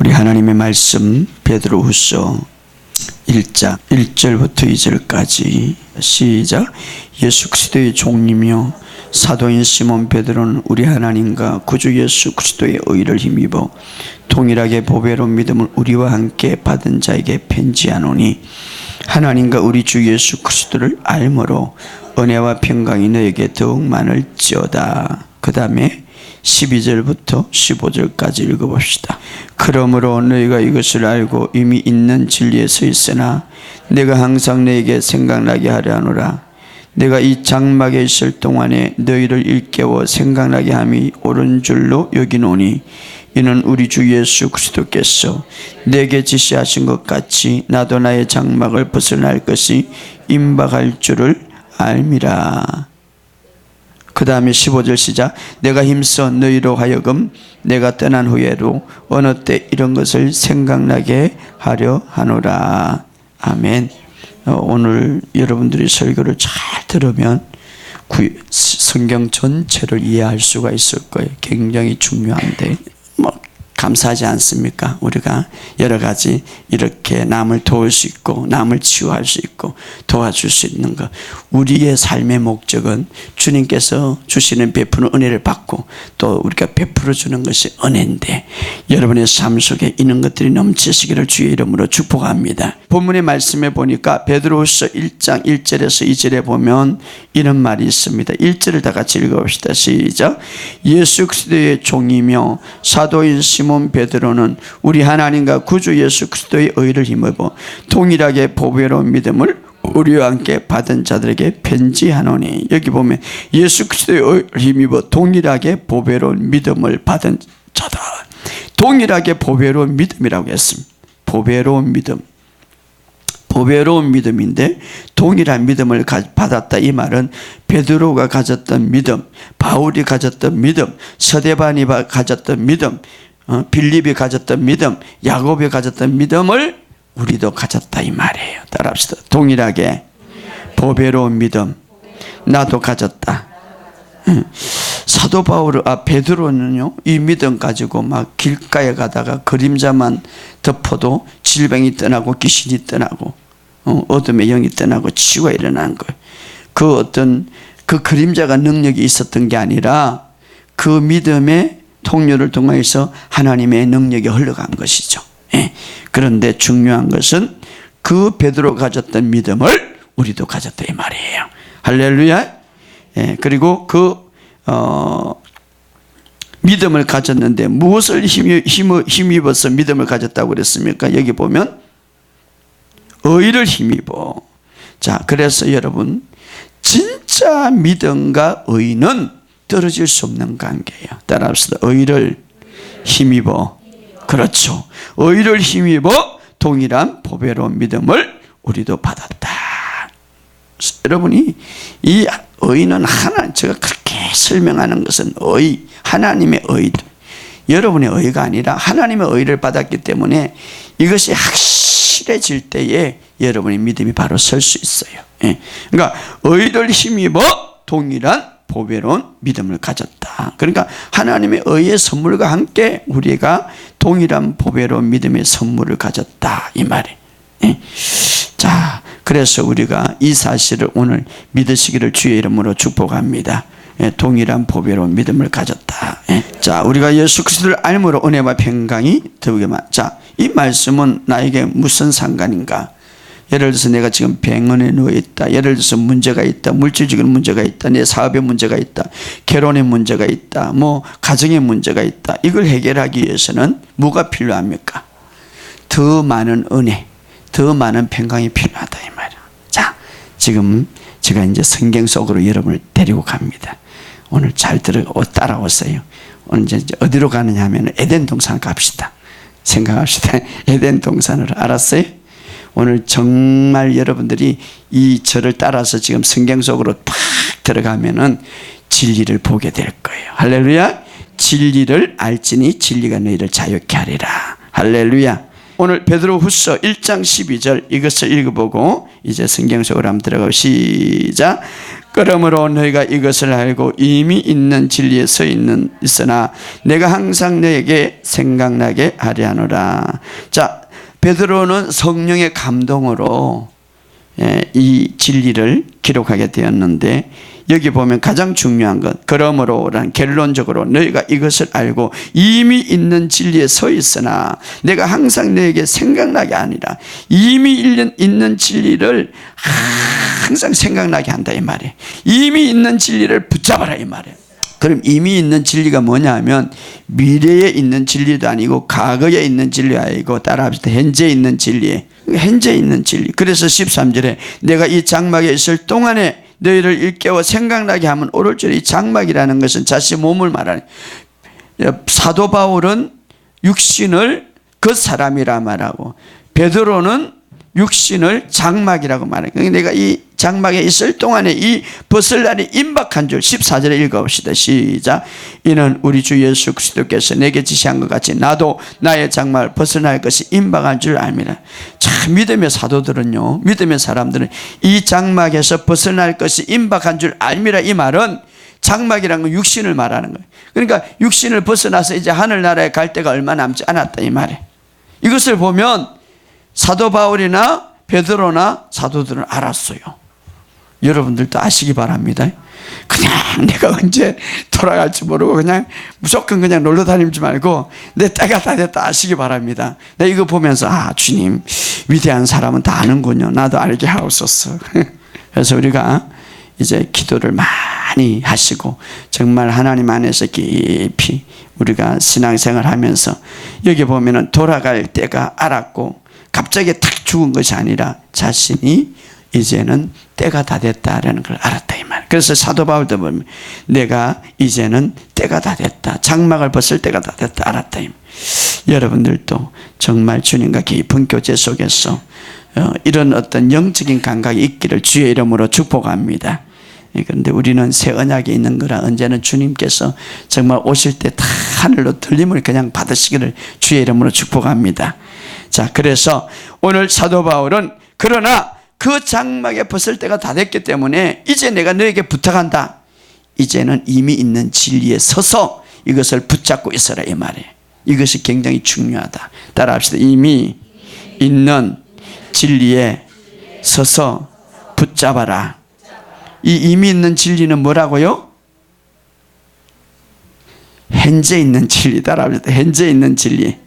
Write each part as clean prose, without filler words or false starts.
우리 하나님의 말씀 베드로후서 1장 1절부터 2절까지 시작. 예수 그리스도의 종이며 사도인 시몬 베드로는 우리 하나님과 구주 예수 그리스도의 의를 힘입어 동일하게 보배로운 믿음을 우리와 함께 받은 자에게 편지하노니, 하나님과 우리 주 예수 그리스도를 알므로 은혜와 평강이 너에게 더욱 많을지어다. 그 다음에 12절부터 15절까지 읽어봅시다. 그러므로 너희가 이것을 알고 이미 있는 진리에 서 있으나 내가 항상 너에게 생각나게 하려 하노라. 내가 이 장막에 있을 동안에 너희를 일깨워 생각나게 함이 옳은 줄로 여기노니, 이는 우리 주 예수 그리스도께서 내게 지시하신 것 같이 나도 나의 장막을 벗어날 것이 임박할 줄을 알미라. 그 다음에 15절 시작. 내가 힘써 너희로 하여금 내가 떠난 후에도 어느 때 이런 것을 생각나게 하려 하노라. 아멘. 오늘 여러분들이 설교를 잘 들으면 성경 전체를 이해할 수가 있을 거예요. 굉장히 중요한데 감사하지 않습니까? 우리가 여러 가지 이렇게 남을 도울 수 있고 남을 치유할 수 있고 도와줄 수 있는 것. 우리의 삶의 목적은 주님께서 주시는 베푸는 은혜를 받고 또 우리가 베풀어 주는 것이 은혜인데, 여러분의 삶 속에 있는 것들이 넘치시기를 주의 이름으로 축복합니다. 본문의 말씀에 보니까 베드로후서 1장 1절에서 2절에 보면 이런 말이 있습니다. 1절을 다 같이 읽어봅시다. 시작. 예수 그리스도의 종이며 사도인 시몬 베드로는 우리 하나님과 구주 예수 그리스도의 의를 힘입어 동일하게 보배로운 믿음을 우리와 함께 받은 자들에게 편지하노니, 여기 보면 예수 그리스도의 의를 힘입어 동일하게 보배로운 믿음을 받은 자다. 동일하게 보배로운 믿음이라고 했습니다. 보배로운 믿음, 보배로운 믿음인데 동일한 믿음을 받았다. 이 말은 베드로가 가졌던 믿음, 바울이 가졌던 믿음, 서대반이 가졌던 믿음, 빌립이 가졌던 믿음, 야곱이 가졌던 믿음을 우리도 가졌다 이 말이에요. 따라합시다. 동일하게 보배로운 믿음 나도 가졌다. 사도 베드로는요, 이 믿음 가지고 막 길가에 가다가 그림자만 덮어도 질병이 떠나고 귀신이 떠나고 어둠의 영이 떠나고 치유가 일어난 거예요. 그 그림자가 능력이 있었던 게 아니라 그 믿음의 통로를 통해서 하나님의 능력이 흘러간 것이죠. 그런데 중요한 것은 그 베드로가 가졌던 믿음을 우리도 가졌다 이 말이에요. 할렐루야. 그리고 그 믿음을 가졌는데 무엇을 힘입어서 믿음을 가졌다고 그랬습니까? 여기 보면 의를 힘입어. 자, 그래서 여러분, 진짜 믿음과 의는 떨어질 수 없는 관계예요. 따라합시다. 의를 힘입어. 그렇죠. 의를 힘입어 동일한 보배로운 믿음을 우리도 받았다. 여러분이 이 의는 제가 그렇게 설명하는 것은 하나님의 의, 여러분의 의가 아니라 하나님의 의를 받았기 때문에 이것이 확실해질 때에 여러분의 믿음이 바로 설 수 있어요. 그러니까 의를 힘입어 동일한 보배로운 믿음을 가졌다. 그러니까 하나님의 의의 선물과 함께 우리가 동일한 보배로운 믿음의 선물을 가졌다 이 말이에요. 자, 그래서 우리가 이 사실을 오늘 믿으시기를 주의 이름으로 축복합니다. 동일한 보배로운 믿음을 가졌다. 자, 우리가 예수 그리스도를 알므로 은혜와 평강이 더욱이 많. 자, 이 말씀은 나에게 무슨 상관인가? 예를 들어서 내가 지금 병원에 누워 있다. 예를 들어서 문제가 있다. 물질적인 문제가 있다. 내 사업에 문제가 있다. 결혼에 문제가 있다. 가정에 문제가 있다. 이걸 해결하기 위해서는 뭐가 필요합니까? 더 많은 은혜, 더 많은 평강이 필요하다 이 말이야. 자, 지금 제가 이제 성경 속으로 여러분을 데리고 갑니다. 오늘 잘 따라오세요. 오늘 이제 어디로 가느냐 하면 에덴 동산 갑시다. 생각합시다. 에덴 동산으로. 알았어요? 오늘 정말 여러분들이 이 저를 따라서 지금 성경 속으로 팍 들어가면은 진리를 보게 될 거예요. 할렐루야. 진리를 알지니 진리가 너희를 자유케 하리라. 할렐루야. 오늘 베드로후서 1장 12절 이것을 읽어보고 이제 성경 속으로 한번 들어가고 시작. 그러므로 너희가 이것을 알고 이미 있는 진리에 서 있으나 내가 항상 너에게 생각나게 하려 하노라. 자, 베드로는 성령의 감동으로 이 진리를 기록하게 되었는데, 여기 보면 가장 중요한 것, 그러므로라는 결론적으로 너희가 이것을 알고 이미 있는 진리에 서 있으나 내가 항상 너에게 생각나게 하니라. 이미 있는 진리를 항상 생각나게 한다 이 말이에요. 이미 있는 진리를 붙잡아라 이 말이에요. 그럼 이미 있는 진리가 뭐냐 하면 미래에 있는 진리도 아니고 과거에 있는 진리가 아니고, 따라합시다, 현재에 있는 진리에, 현재에 있는 진리. 그래서 13절에 내가 이 장막에 있을 동안에 너희를 일깨워 생각나게 하면 오를 줄. 이 장막이라는 것은 자신 몸을 말하는, 사도 바울은 육신을 그 사람이라 말하고 베드로는 육신을 장막이라고 말해요. 그러니까 내가 이 장막에 있을 동안에 이 벗을 날이 임박한 줄. 14절에 읽어봅시다. 시작. 이는 우리 주 예수 그리스도께서 내게 지시한 것 같이 나도 나의 장막을 벗어날 것이 임박한 줄 압니다. 참, 믿음의 사도들은요, 믿음의 사람들은 이 장막에서 벗어날 것이 임박한 줄 압니다. 이 말은 장막이라는 건 육신을 말하는 거예요. 그러니까 육신을 벗어나서 이제 하늘나라에 갈 때가 얼마 남지 않았다 이 말이에요. 이것을 보면 사도 바울이나 베드로나 사도들은 알았어요. 여러분들도 아시기 바랍니다. 그냥 내가 언제 돌아갈지 모르고 그냥 무조건 그냥 놀러 다니지 말고 내 때가 다 됐다 아시기 바랍니다. 내가 이거 보면서 주님, 위대한 사람은 다 아는군요. 나도 알게 하옵소서. 그래서 우리가 이제 기도를 많이 하시고 정말 하나님 안에서 깊이 우리가 신앙생활 하면서, 여기 보면은 돌아갈 때가 알았고 갑자기 탁 죽은 것이 아니라 자신이 이제는 때가 다 됐다라는 걸 알았다 이 말. 그래서 사도 바울도 보면 내가 이제는 때가 다 됐다, 장막을 벗을 때가 다 됐다 알았다 이 말. 여러분들도 정말 주님과 깊은 교제 속에서 이런 어떤 영적인 감각이 있기를 주의 이름으로 축복합니다. 그런데 우리는 새 언약에 있는 거라 언제는 주님께서 정말 오실 때 다 하늘로 들림을 그냥 받으시기를 주의 이름으로 축복합니다. 자, 그래서 오늘 사도 바울은 그러나 그 장막에 벗을 때가 다 됐기 때문에 이제 내가 너에게 부탁한다. 이제는 이미 있는 진리에 서서 이것을 붙잡고 있어라 이 말이에요. 이것이 굉장히 중요하다. 따라합시다. 이미 있는 진리에 서서 붙잡아라. 이 이미 있는 진리는 뭐라고요? 현재 있는 진리. 따라합시다. 현재 있는 진리.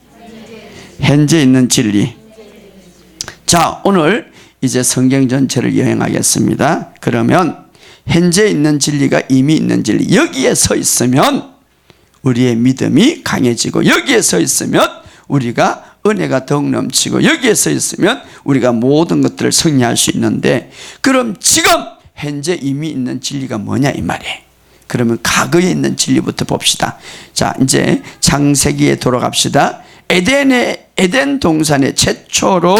현재 있는 진리. 자, 오늘 이제 성경 전체를 여행하겠습니다. 그러면 현재 있는 진리가 이미 있는 진리, 여기에 서 있으면 우리의 믿음이 강해지고, 여기에 서 있으면 우리가 은혜가 더욱 넘치고, 여기에 서 있으면 우리가 모든 것들을 승리할 수 있는데, 그럼 지금 현재 이미 있는 진리가 뭐냐 이 말이에요. 그러면 과거에 있는 진리부터 봅시다. 자, 이제 창세기에 돌아갑시다. 에덴 동산에 최초로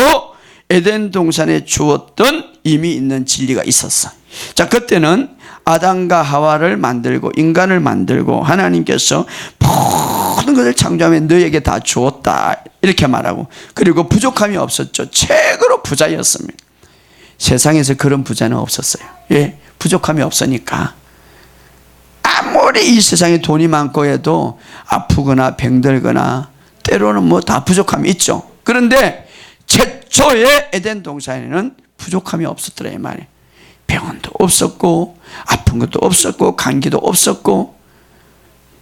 에덴 동산에 주었던 이미 있는 진리가 있었어. 자, 그때는 아담과 하와를 만들고 인간을 만들고 하나님께서 모든 것을 창조하며 너에게 다 주었다 이렇게 말하고, 그리고 부족함이 없었죠. 최고로 부자였습니다. 세상에서 그런 부자는 없었어요. 예, 부족함이 없으니까. 아무리 이 세상에 돈이 많고 해도 아프거나 병들거나 때로는 뭐 다 부족함이 있죠. 그런데 최초의 에덴 동산에는 부족함이 없었더라 이 말이에요. 병원도 없었고 아픈 것도 없었고 감기도 없었고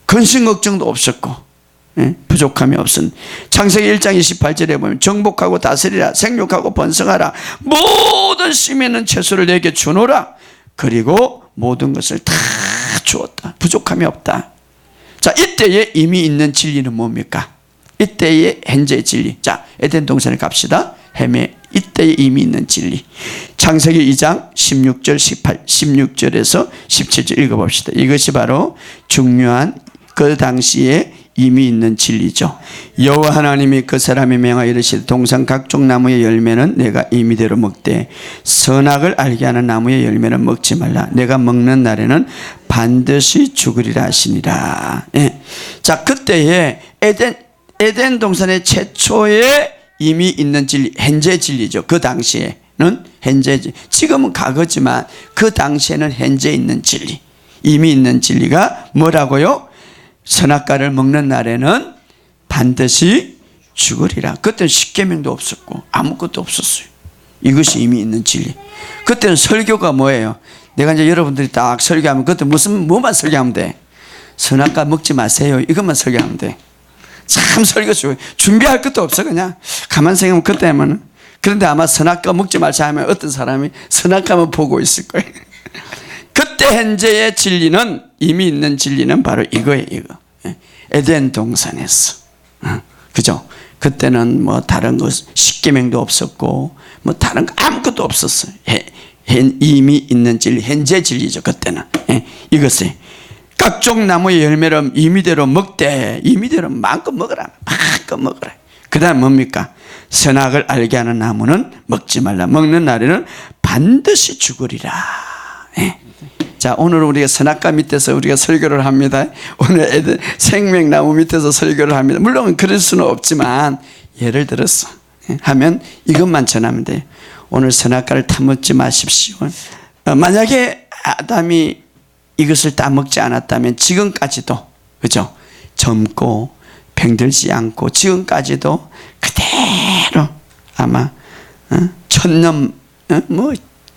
근심 걱정도 없었고, 부족함이 없은. 창세기 1장 28절에 보면 정복하고 다스리라, 생육하고 번성하라, 모든 심에는 채소를 내게 주노라. 그리고 모든 것을 다 주었다. 부족함이 없다. 자, 이때에 이미 있는 진리는 뭡니까? 이때의 현재의 진리. 자, 에덴 동산에 갑시다. 이때에 이미 있는 진리. 창세기 2장 16절 16절에서 17절 읽어봅시다. 이것이 바로 중요한 그 당시에 이미 있는 진리죠. 여호와 하나님이 그 사람에 명하여 이르시되 동산 각종 나무의 열매는 내가 임의대로 먹되 선악을 알게 하는 나무의 열매는 먹지 말라. 내가 먹는 날에는 반드시 죽으리라 하시니라. 예. 자, 그때에 에덴 동산의 최초의 이미 있는 진리, 현재 진리죠. 그 당시에 현재, 지금은 과거지만 그 당시에는 현재 있는 진리, 이미 있는 진리가 뭐라고요? 선악과를 먹는 날에는 반드시 죽으리라. 그때는 십계명도 없었고 아무것도 없었어요. 이것이 이미 있는 진리. 그때는 설교가 뭐예요? 내가 이제 여러분들이 딱 설교하면 그때 뭐만 설교하면 돼? 선악과 먹지 마세요. 이것만 설교하면 돼. 참 설교 좋아요. 준비할 것도 없어. 그냥 가만 생각하면 그때면. 그런데 아마 선악과 먹지 말자 하면 어떤 사람이 선악과만 보고 있을 거예요. 그때 현재의 진리는, 이미 있는 진리는 바로 이거예요. 이거. 에덴 동산에서. 그죠? 그때는 뭐 다른 것 십계명도 없었고 뭐 다른 거 아무것도 없었어요. 이미 있는 진리, 현재 진리죠. 그때는. 이것을 각종 나무의 열매를 임의대로 먹되, 임의대로 마음껏 먹으라. 마음껏 먹으라. 그 다음 뭡니까? 선악을 알게 하는 나무는 먹지 말라. 먹는 날에는 반드시 죽으리라. 자, 오늘 우리가 선악과 밑에서 우리가 설교를 합니다. 오늘 생명나무 밑에서 설교를 합니다. 물론 그럴 수는 없지만 예를 들어서 하면 이것만 전하면 돼요. 오늘 선악과를 타먹지 마십시오. 만약에 아담이 이것을 따먹지 않았다면 지금까지도, 그죠? 젊고 병들지 않고 지금까지도 그대로 아마 1000년,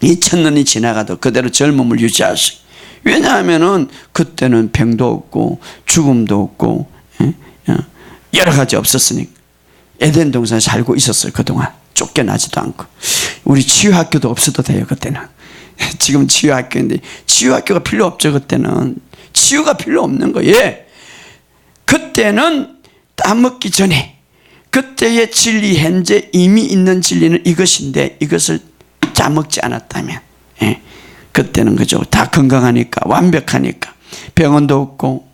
2000년이 지나가도 그대로 젊음을 유지할 수 있어요. 왜냐하면은 그때는 병도 없고 죽음도 없고 여러 가지 없었으니까. 에덴 동산에 살고 있었어요. 그동안 쫓겨나지도 않고. 우리 치유학교도 없어도 돼요. 그때는. 지금 치유학교인데 치유학교가 필요 없죠. 그때는 치유가 필요 없는 거예요. 그때는 따먹기 전에 그때의 진리, 현재 이미 있는 진리는 이것인데 이것을 따먹지 않았다면 그때는 그죠, 다 건강하니까, 완벽하니까, 병원도 없고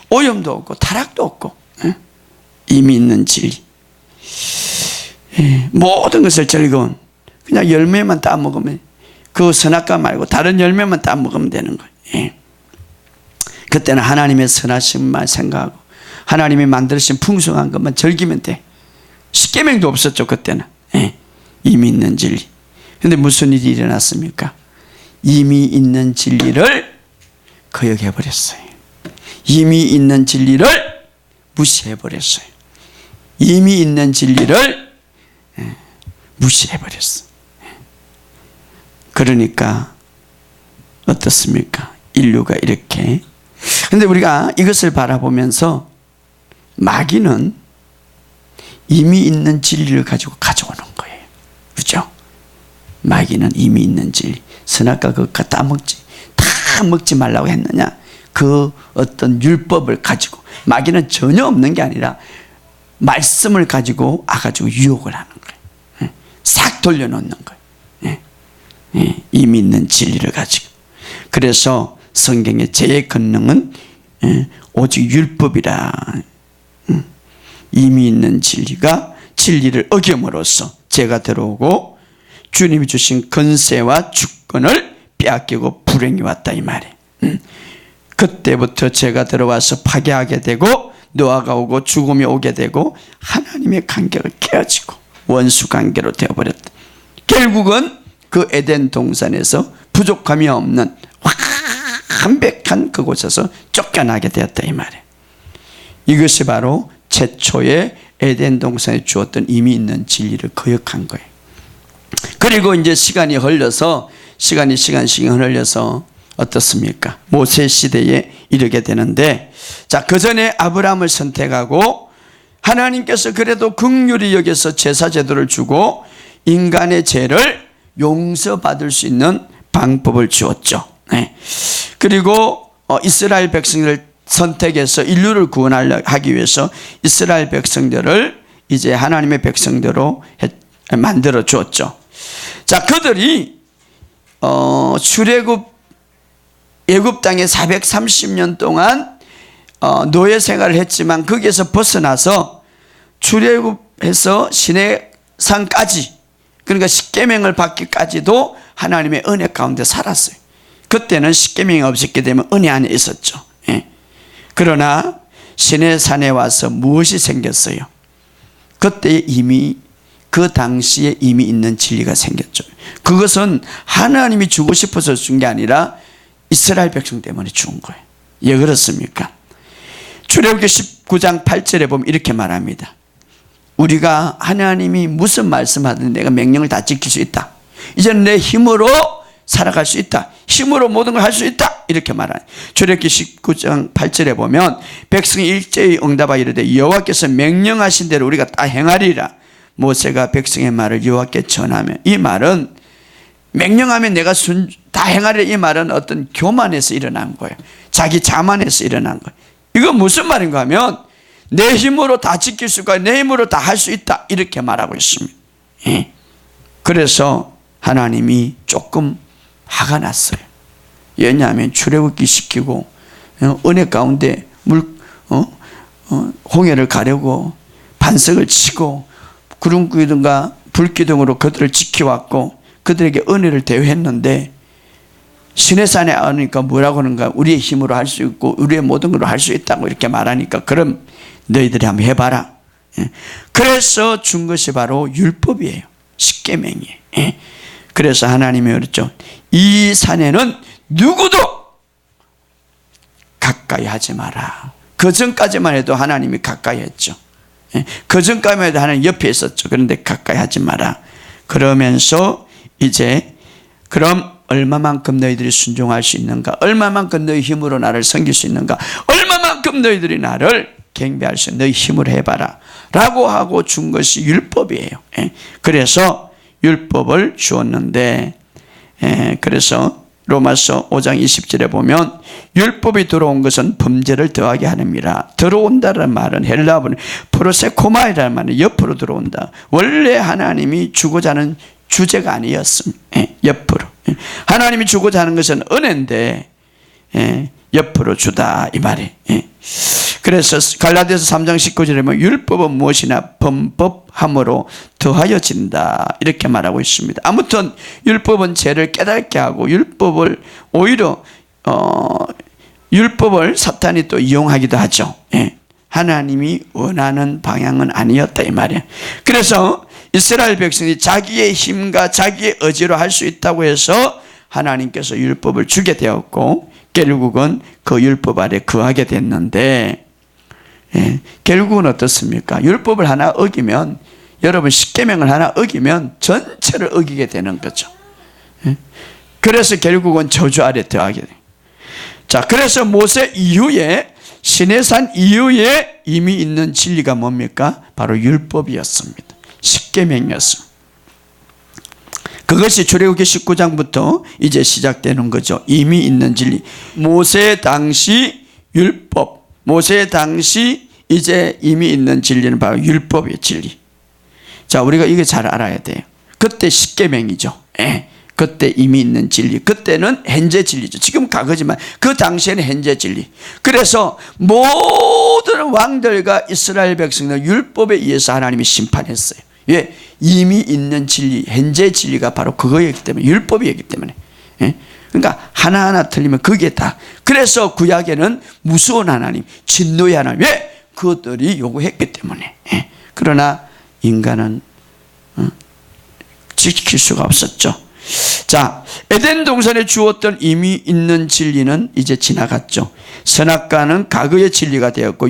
오염도 없고 타락도 없고 이미 있는 진리, 모든 것을 즐거운 그냥 열매만 따먹으면, 그 선악과 말고 다른 열매만 따먹으면 되는 거예요. 그때는 하나님의 선하심만 생각하고 하나님이 만드신 풍성한 것만 즐기면 돼. 십계명도 없었죠. 그때는. 이미 있는 진리. 근데 무슨 일이 일어났습니까? 이미 있는 진리를 거역해버렸어요. 이미 있는 진리를 무시해버렸어요. 이미 있는 진리를 무시해버렸어요. 그러니까 어떻습니까? 인류가 이렇게. 근데 우리가 이것을 바라보면서 마귀는 이미 있는 진리를 가지고 가져오는 거예요. 그죠? 마귀는 이미 있는 진리. 선악과 그거 따먹지, 다 먹지 말라고 했느냐? 그 어떤 율법을 가지고, 마귀는 전혀 없는 게 아니라 말씀을 가지고 와가지고 유혹을 하는 거예요. 싹 돌려놓는 거예요. 이미 있는 진리를 가지고. 그래서 성경의 제 권능은 오직 율법이라. 이미 있는 진리가 진리를 어김으로써 죄가 들어오고 주님이 주신 권세와 주권을 빼앗기고 불행이 왔다, 이 말이에요. 그때부터 죄가 들어와서 파괴하게 되고 노아가 오고 죽음이 오게 되고 하나님의 관계가 깨어지고 원수 관계로 되어버렸다. 결국은 그 에덴 동산에서 부족함이 없는 완벽한 그곳에서 쫓겨나게 되었다, 이 말이에요. 이것이 바로 최초의 에덴 동산에 주었던 이미 있는 진리를 거역한 거예요. 그리고 이제 시간이 흘러서 시간이 흘러서 어떻습니까? 모세 시대에 이르게 되는데, 자, 그 전에 아브라함을 선택하고 하나님께서 그래도 긍휼히 여겨서 제사 제도를 주고 인간의 죄를 용서받을 수 있는 방법을 주었죠. 그리고 이스라엘 백성들을 선택해서 인류를 구원하기 위해서 이스라엘 백성들을 이제 하나님의 백성대로 만들어 주었죠. 자, 그들이 출애굽 애굽 땅에 430년 동안 노예 생활을 했지만 거기에서 벗어나서 출애굽해서 시내산까지, 그러니까 십계명을 받기까지도 하나님의 은혜 가운데 살았어요. 그때는 십계명이 없었기 때문에 은혜 안에 있었죠. 그러나 시내산에 와서 무엇이 생겼어요? 그때 이미 그 당시에 이미 있는 진리가 생겼죠. 그것은 하나님이 주고 싶어서 준 게 아니라 이스라엘 백성 때문에 준 거예요. 왜 그렇습니까? 출애굽기 19장 8절에 보면 이렇게 말합니다. 우리가 하나님이 무슨 말씀하든 내가 명령을 다 지킬 수 있다. 이제는 내 힘으로 살아갈 수 있다. 힘으로 모든 걸 할 수 있다. 이렇게 말하는. 출애굽기 19장 8절에 보면 백성이 일제히 응답하여 이르되 여호와께서 명령하신 대로 우리가 다 행하리라. 모세가 백성의 말을 여호와께 전하며, 이 말은 명령하면 내가 다 행하리라, 이 말은 어떤 교만에서 일어난 거예요. 자기 자만에서 일어난 거예요. 이건 무슨 말인가 하면 내 힘으로 다 지킬 수가 있고 내 힘으로 다 할 수 있다, 이렇게 말하고 있습니다. 그래서 하나님이 조금 화가 났어요. 왜냐하면 출애굽기 시키고 은혜 가운데 홍해를 가려고 반석을 치고 구름 기둥과 불 기둥으로 그들을 지켜왔고 그들에게 은혜를 대회했는데 시내산에 오니까 뭐라고 하는가? 우리의 힘으로 할 수 있고 우리의 모든 걸로 할 수 있다고 이렇게 말하니까 그럼 너희들이 한번 해봐라. 그래서 준 것이 바로 율법이에요. 십계명이에요. 그래서 하나님이 그랬죠. 이 산에는 누구도 가까이 하지 마라. 그 전까지만 해도 하나님이 가까이 했죠. 그 전까지만 해도 하나님 옆에 있었죠. 그런데 가까이 하지 마라. 그러면서 이제 그럼 얼마만큼 너희들이 순종할 수 있는가? 얼마만큼 너희 힘으로 나를 섬길 수 있는가? 얼마만큼 너희들이 나를 경배할 수 있는 너희 힘으로 해봐라 라고 하고 준 것이 율법이에요. 그래서 율법을 주었는데, 그래서 로마서 5장 20절에 보면 율법이 들어온 것은 범죄를 더하게 하느니라. 들어온다는 말은 헬라어는 프로세코마이라는 말은 옆으로 들어온다. 원래 하나님이 주고자 하는 주제가 아니었습니다. 옆으로. 하나님이 주고자 하는 것은 은혜인데 옆으로 주다, 이 말이. 그래서 갈라디아서 3장 19절에 보면 율법은 무엇이나 범법함으로 더하여진다, 이렇게 말하고 있습니다. 아무튼 율법은 죄를 깨닫게 하고 율법을 오히려 율법을 사탄이 또 이용하기도 하죠. 하나님이 원하는 방향은 아니었다, 이 말이에요. 그래서 이스라엘 백성이 자기의 힘과 자기의 의지로 할 수 있다고 해서 하나님께서 율법을 주게 되었고 결국은 그 율법 아래 거하게 됐는데, 결국은 어떻습니까? 율법을 하나 어기면, 여러분 십계명을 하나 어기면 전체를 어기게 되는 거죠. 그래서 결국은 저주 아래 들어가게 돼요. 자, 그래서 모세 이후에 시내산 이후에 이미 있는 진리가 뭡니까? 바로 율법이었습니다. 십계명이었습니다. 그것이 출애굽기 19장부터 이제 시작되는 거죠. 이미 있는 진리. 모세 당시 율법, 모세 당시 이제 이미 있는 진리는 바로 율법의 진리. 자, 우리가 이게 잘 알아야 돼요. 그때 십계명이죠. 그때 이미 있는 진리. 그때는 현재 진리죠. 지금 과거지만 그 당시에는 현재 진리. 그래서 모든 왕들과 이스라엘 백성들 율법에 의해서 하나님이 심판했어요. 왜? 이미 있는 진리, 현재 진리가 바로 그거였기 때문에, 율법이었기 때문에. 그러니까 하나하나 틀리면 그게 다. 그래서 구약에는 무서운 하나님, 진노의 하나님. 왜? 그것들이 요구했기 때문에. 그러나 인간은 지킬 수가 없었죠. 자, 에덴 동산에 주었던 이미 있는 진리는 이제 지나갔죠. 선악과는 과거의 진리가 되었고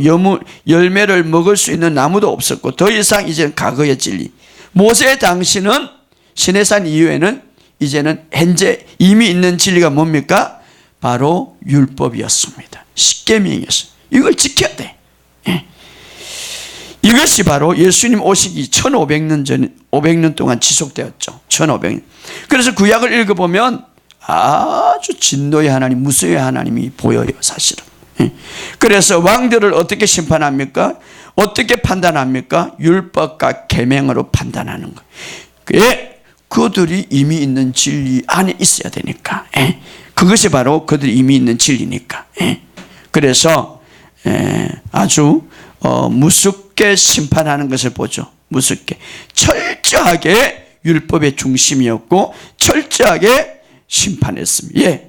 열매를 먹을 수 있는 나무도 없었고 더 이상 이제는 과거의 진리. 모세 당시는 시내산 이후에는 이제는 현재 이미 있는 진리가 뭡니까? 바로 율법이었습니다. 십계명이었어요. 이걸 지켜야 돼. 이것이 바로 예수님 오시기 1500년 전, 500년 동안 지속되었죠. 1500년. 그래서 구약을 읽어보면 아주 진노의 하나님, 무서의 하나님이 보여요, 사실은. 그래서 왕들을 어떻게 심판합니까? 어떻게 판단합니까? 율법과 계명으로 판단하는 거예요. 그들이 이미 있는 진리 안에 있어야 되니까. 그것이 바로 그들이 이미 있는 진리니까. 그래서 아주 무섭게 심판하는 것을 보죠. 무섭게. 철저하게 율법의 중심이었고 철저하게 심판했습니다.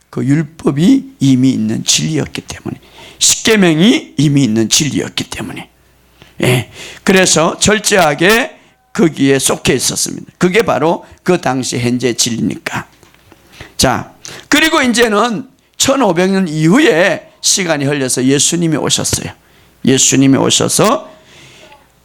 그 율법이 이미 있는 진리였기 때문에, 십계명이 이미 있는 진리였기 때문에. 그래서 철저하게 거기에 속해 있었습니다. 그게 바로 그 당시 현재 진리니까. 자, 그리고 이제는 1500년 이후에 시간이 흘려서 예수님이 오셨어요. 예수님이 오셔서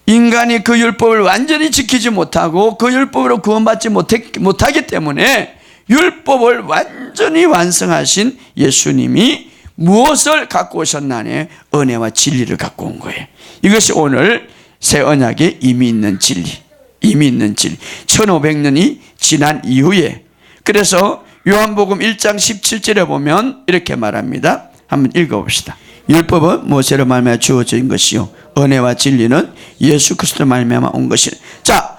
인간이 그 율법을 완전히 지키지 못하고 그 율법으로 구원받지 못하기 때문에 율법을 완전히 완성하신 예수님이 무엇을 갖고 오셨나니? 은혜와 진리를 갖고 온 거예요. 이것이 오늘 새 언약에 이미 있는 진리, 이미 있는 진리. 1500년이 지난 이후에, 그래서 요한복음 1장 17절에 보면 이렇게 말합니다. 한번 읽어봅시다. 율법은 모세로 말미암아 주어진 것이요 은혜와 진리는 예수 그리스도로 말미암아 온 것이라. 자,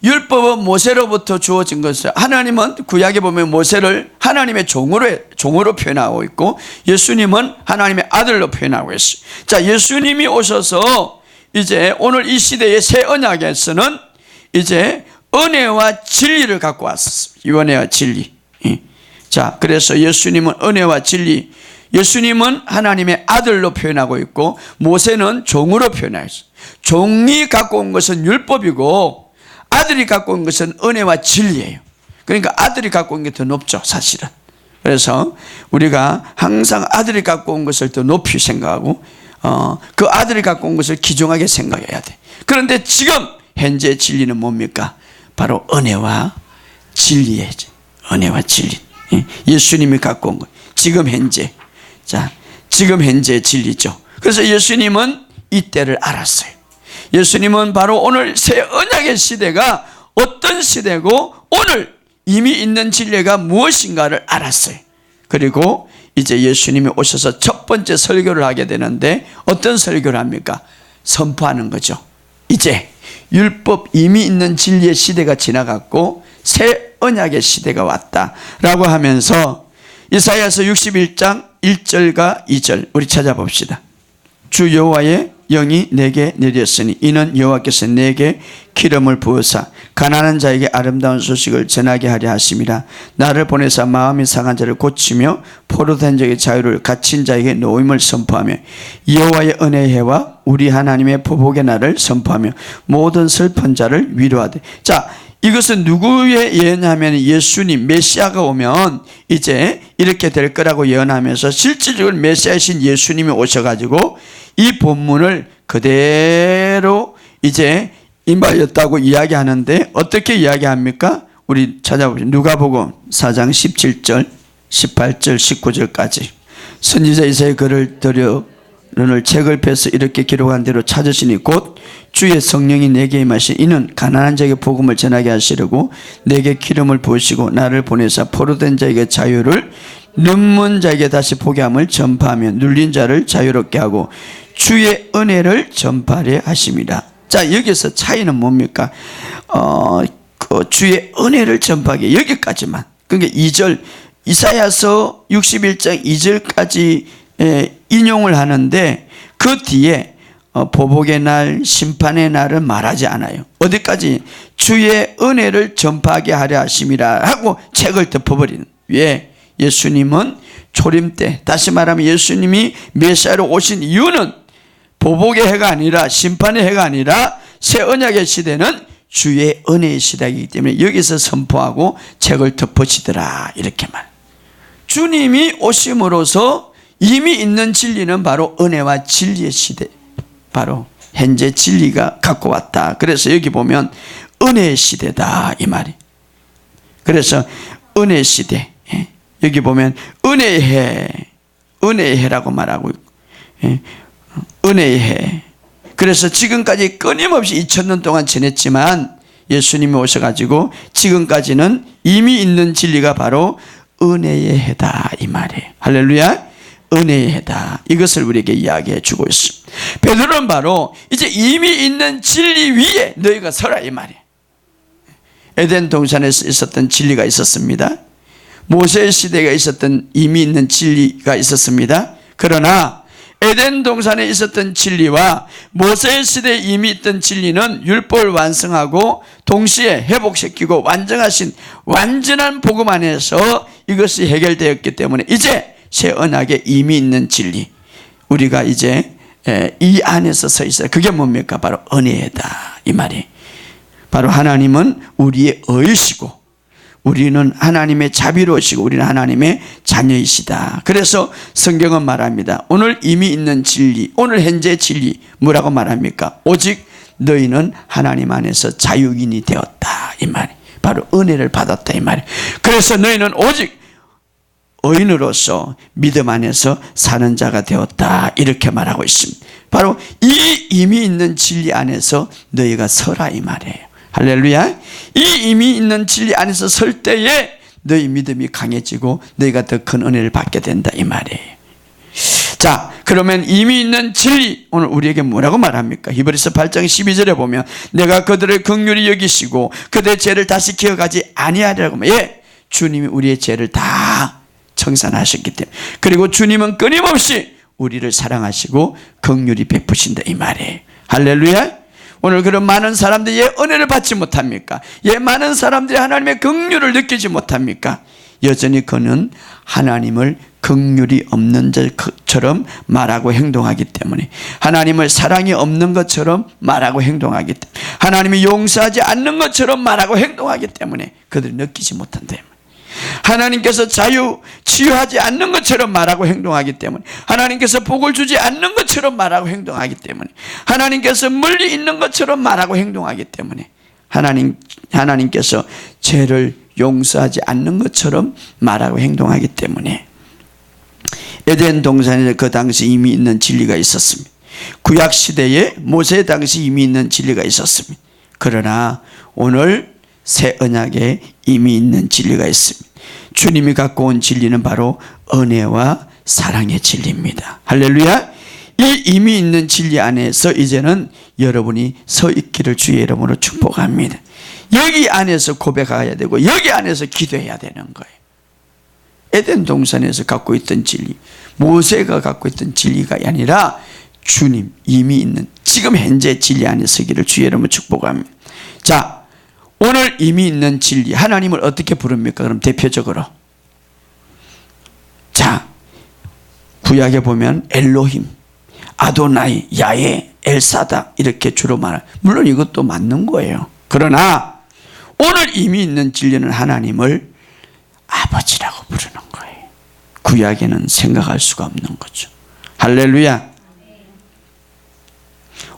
율법은 모세로부터 주어진 것을, 하나님은 구약에 보면 모세를 하나님의 종으로 표현하고 있고 예수님은 하나님의 아들로 표현하고 있어요. 자, 예수님이 오셔서 이제 오늘 이 시대의 새 언약에서는 이제 은혜와 진리를 갖고 왔습니다. 은혜와 진리. 자, 그래서 예수님은 은혜와 진리, 예수님은 하나님의 아들로 표현하고 있고 모세는 종으로 표현하고 있어요. 종이 갖고 온 것은 율법이고 아들이 갖고 온 것은 은혜와 진리예요. 그러니까 아들이 갖고 온 게 더 높죠, 사실은. 그래서 우리가 항상 아들이 갖고 온 것을 더 높이 생각하고 그 아들이 갖고 온 것을 귀중하게 생각해야 돼. 그런데 지금 현재 진리는 뭡니까? 바로 은혜와 진리예요. 은혜와 진리. 예수님이 갖고 온 것. 지금 현재. 자, 지금 현재 진리죠. 그래서 예수님은 이때를 알았어요. 예수님은 바로 오늘 새 언약의 시대가 어떤 시대고 오늘 이미 있는 진리가 무엇인가를 알았어요. 그리고 이제 예수님이 오셔서 첫 번째 설교를 하게 되는데 어떤 설교를 합니까? 선포하는 거죠. 이제 율법 이미 있는 진리의 시대가 지나갔고 새 언약의 시대가 왔다라고 하면서 이사야서 61장 1절과 2절 우리 찾아봅시다. 주 여호와의 영이 내게 내렸으니 이는 여호와께서 내게 기름을 부으사 가난한 자에게 아름다운 소식을 전하게 하려 하심이라. 나를 보내사 마음이 상한 자를 고치며 포로된 자에게 자유를, 갇힌 자에게 노임을 선포하며 여호와의 은혜의 해와 우리 하나님의 보복의 날을 선포하며 모든 슬픈 자를 위로하되. 자, 이것은 누구의 예언하면 예수님 메시아가 오면 이제 이렇게 될 거라고 예언하면서 실질적으로 메시아이신 예수님이 오셔가지고 이 본문을 그대로 이제 임하였다고 이야기하는데 어떻게 이야기합니까? 우리 찾아보죠. 누가복음 4장 17절 18절 19절까지 선지자 이사야의 글을 들여 너를 책을 펴서 이렇게 기록한 대로 찾으시니 곧 주의 성령이 내게 임하시 이는 가난한 자에게 복음을 전하게 하시려고 내게 기름을 부으시고 나를 보내사 포로된 자에게 자유를, 눈먼 자에게 다시 보게 함을 전파하며 눌린 자를 자유롭게 하고 주의 은혜를 전파하려 하심이라. 자, 여기서 차이는 뭡니까? 그 주의 은혜를 전파하게 여기까지만. 그러니까 2절 이사야서 61장 2절까지 인용을 하는데 그 뒤에 보복의 날, 심판의 날은 말하지 않아요. 어디까지? 주의 은혜를 전파하게 하려 하심이라 하고 책을 덮어버리는. 왜? 예수님은 초림 때, 다시 말하면 예수님이 메시아로 오신 이유는 보복의 해가 아니라 심판의 해가 아니라 새 언약의 시대는 주의 은혜의 시대이기 때문에 여기서 선포하고 책을 덮으시더라 이렇게 말. 주님이 오심으로써 이미 있는 진리는 바로 은혜와 진리의 시대, 바로 현재 진리가 갖고 왔다. 그래서 여기 보면 은혜의 시대다 이 말이. 그래서 은혜의 시대, 여기 보면 은혜의 해, 은혜의 해라고 말하고 있고, 은혜의 해. 그래서 지금까지 끊임없이 2000년 동안 지냈지만 예수님이 오셔가지고 지금까지는 이미 있는 진리가 바로 은혜의 해다 이 말이에요. 할렐루야. 은혜의 해다. 이것을 우리에게 이야기해 주고 있습니다. 베드로는 바로 이제 이미 있는 진리 위에 너희가 서라 이 말이에요. 에덴 동산에서 있었던 진리가 있었습니다. 모세 시대가 있었던 이미 있는 진리가 있었습니다. 그러나 에덴 동산에 있었던 진리와 모세 시대에 이미 있던 진리는 율법을 완성하고 동시에 회복시키고 완전하신 완전한 복음 안에서 이것이 해결되었기 때문에 이제 새 언약에 이미 있는 진리, 우리가 이제 이 안에서 서 있어요. 그게 뭡니까? 바로 은혜다 이 말이. 바로 하나님은 우리의 어이시고 우리는 하나님의 자비로우시고 우리는 하나님의 자녀이시다. 그래서 성경은 말합니다. 오늘 이미 있는 진리, 오늘 현재 진리 뭐라고 말합니까? 오직 너희는 하나님 안에서 자유인이 되었다, 이 말이 바로 은혜를 받았다, 이 말이. 그래서 너희는 오직 의인으로서 믿음 안에서 사는 자가 되었다, 이렇게 말하고 있습니다. 바로 이 이미 있는 진리 안에서 너희가 서라, 이 말이에요. 할렐루야. 이 이미 있는 진리 안에서 설 때에 너희 믿음이 강해지고 너희가 더 큰 은혜를 받게 된다, 이 말이에요. 자, 그러면 이미 있는 진리 오늘 우리에게 뭐라고 말합니까? 히브리서 8장 12절에 보면 내가 그들을 긍휼히 여기시고 그들의 죄를 다시 기억하지 아니하리라고 하면, 예, 주님이 우리의 죄를 다 청산하셨기 때문에, 그리고 주님은 끊임없이 우리를 사랑하시고 긍휼히 베푸신다, 이 말이에요. 할렐루야. 오늘 그런 많은 사람들이 예, 은혜를 받지 못합니까? 예, 많은 사람들이 하나님의 긍휼을 느끼지 못합니까? 여전히 그는 하나님을 긍휼이 없는 것처럼 말하고 행동하기 때문에, 하나님을 사랑이 없는 것처럼 말하고 행동하기 때문에, 하나님이 용서하지 않는 것처럼 말하고 행동하기 때문에 그들이 느끼지 못한다. 하나님께서 치유하지 않는 것처럼 말하고 행동하기 때문에, 하나님께서 복을 주지 않는 것처럼 말하고 행동하기 때문에, 하나님께서 멀리 있는 것처럼 말하고 행동하기 때문에, 하나님께서 죄를 용서하지 않는 것처럼 말하고 행동하기 때문에, 에덴 동산에 그 당시 이미 있는 진리가 있었습니다. 구약 시대에 모세 당시 이미 있는 진리가 있었습니다. 그러나 오늘 새 언약에 이미 있는 진리가 있습니다. 주님이 갖고 온 진리는 바로 은혜와 사랑의 진리입니다. 할렐루야. 이 이미 있는 진리 안에서 이제는 여러분이 서 있기를 주의 이름으로 축복합니다. 여기 안에서 고백해야 되고 여기 안에서 기도해야 되는 거예요. 에덴 동산에서 갖고 있던 진리, 모세가 갖고 있던 진리가 아니라 주님 이미 있는 지금 현재 진리 안에 서기를 주의 이름으로 축복합니다. 자, 오늘 이미 있는 진리, 하나님을 어떻게 부릅니까? 그럼 대표적으로, 자, 구약에 보면 엘로힘, 아도나이, 야훼, 엘사다 이렇게 주로 말해요. 물론 이것도 맞는 거예요. 그러나 오늘 이미 있는 진리는 하나님을 아버지라고 부르는 거예요. 구약에는 생각할 수가 없는 거죠. 할렐루야.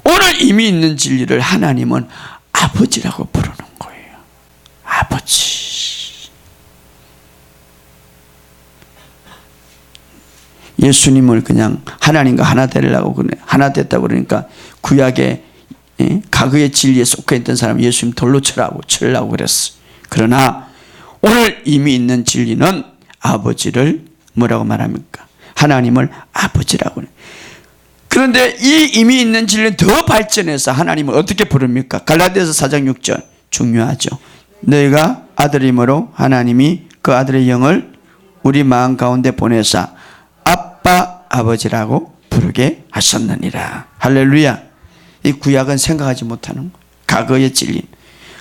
오늘 이미 있는 진리를 하나님은 아버지라고 부르는 거예요. 아버지. 예수님을 그냥 하나님과 하나 되려고 하나 됐다고 그러니까 구약의 과거의 진리에 속해 있던 사람 예수님 돌로 치려고 그랬어요. 그러나 오늘 이미 있는 진리는 아버지를 뭐라고 말합니까? 하나님을 아버지라고 해요. 그런데 이 이미 있는 진리는 더 발전해서 하나님을 어떻게 부릅니까? 갈라디아서 4장 6절 중요하죠. 너희가 아들임으로 하나님이 그 아들의 영을 우리 마음 가운데 보내사 아빠 아버지라고 부르게 하셨느니라. 할렐루야. 이 구약은 생각하지 못하는 거예요. 과거의 진리.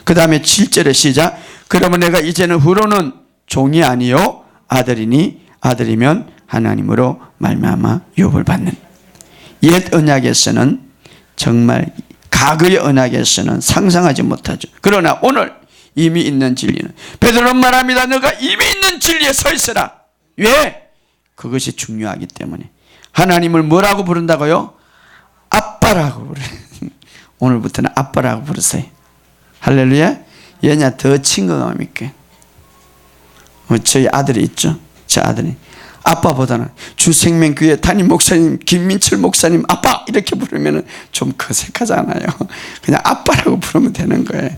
그 다음에 7절에 시작. 그러면 내가 이제는 후로는 종이 아니요 아들이니 아들이면 하나님으로 말미암아 유업을 받는. 옛 언약에서는 정말 과거의 언약에서는 상상하지 못하죠. 그러나 오늘 이미 있는 진리는 베드로는 말합니다. 너가 이미 있는 진리에 서 있어라. 왜? 그것이 중요하기 때문에. 하나님을 뭐라고 부른다고요? 아빠라고 부르. 오늘부터는 아빠라고 부르세요. 할렐루야. 얘냐 더 친근감 있게. 저희 아들이 있죠. 저 아들이 아빠보다는 주생명교회 담임 목사님 김민철 목사님 아빠 이렇게 부르면 좀 어색하잖아요. 그냥 아빠라고 부르면 되는 거예요.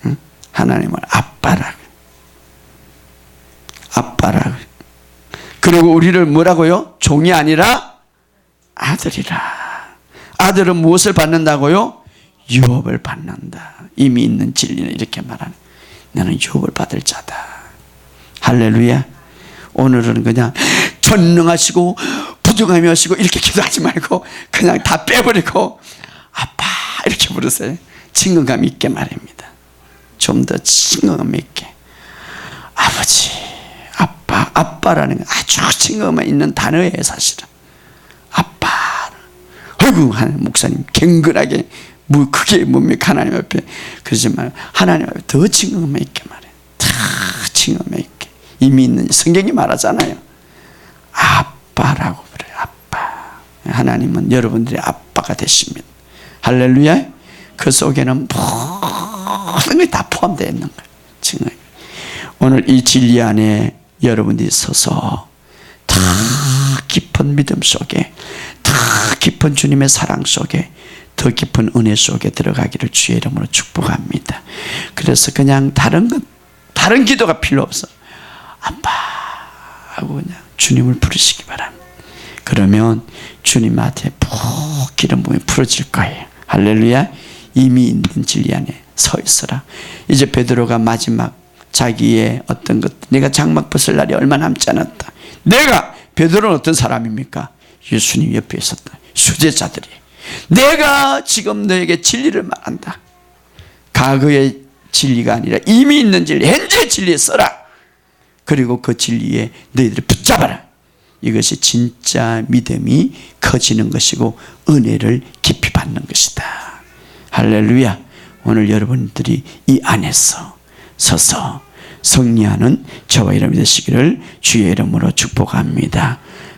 응? 하나님을 아빠라고. 아빠라고. 그리고 우리를 뭐라고요? 종이 아니라 아들이라. 아들은 무엇을 받는다고요? 유업을 받는다. 이미 있는 진리는 이렇게 말하는. 나는 유업을 받을 자다. 할렐루야. 오늘은 그냥 전능하시고 부정함이 하시고 이렇게 기도하지 말고 그냥 다 빼버리고 아빠 이렇게 부르세요. 친근감 있게 말입니다. 좀 더 친근감 있게. 아버지, 아빠, 아빠라는 건 아주 친근감 있는 단어예요. 사실은 아빠. 아이고 하는 목사님 갱근하게 그게 뭡니까? 하나님 앞에. 그러지만 하나님 앞에 더 증언 있게 말해. 더 증언 있게. 이미 있는 성경이 말하잖아요. 아빠라고 그래요. 아빠. 하나님은 여러분들의 아빠가 되십니다. 할렐루야. 그 속에는 모든 게 다 포함되어 있는 거예요. 증언. 오늘 이 진리 안에 여러분들이 서서 더 깊은 믿음 속에, 더 깊은 주님의 사랑 속에, 더 깊은 은혜 속에 들어가기를 주의 이름으로 축복합니다. 그래서 그냥 다른 기도가 필요 없어. 아빠 하고 그냥 주님을 부르시기 바랍니다. 그러면 주님한테 푹 기름 부음이 풀어질 거예요. 할렐루야. 이미 있는 진리 안에 서 있어라. 이제 베드로가 마지막 자기의 어떤 것, 내가 장막 벗을 날이 얼마 남지 않았다. 베드로는 어떤 사람입니까? 예수님 옆에 있었다. 수제자들이. 내가 지금 너에게 진리를 말한다. 과거의 진리가 아니라 이미 있는 진리, 현재 진리에 써라. 그리고 그 진리에 너희들이 붙잡아라. 이것이 진짜 믿음이 커지는 것이고 은혜를 깊이 받는 것이다. 할렐루야. 오늘 여러분들이 이 안에서 서서 승리하는 저와 여러분이 되시기를 주의 이름으로 축복합니다.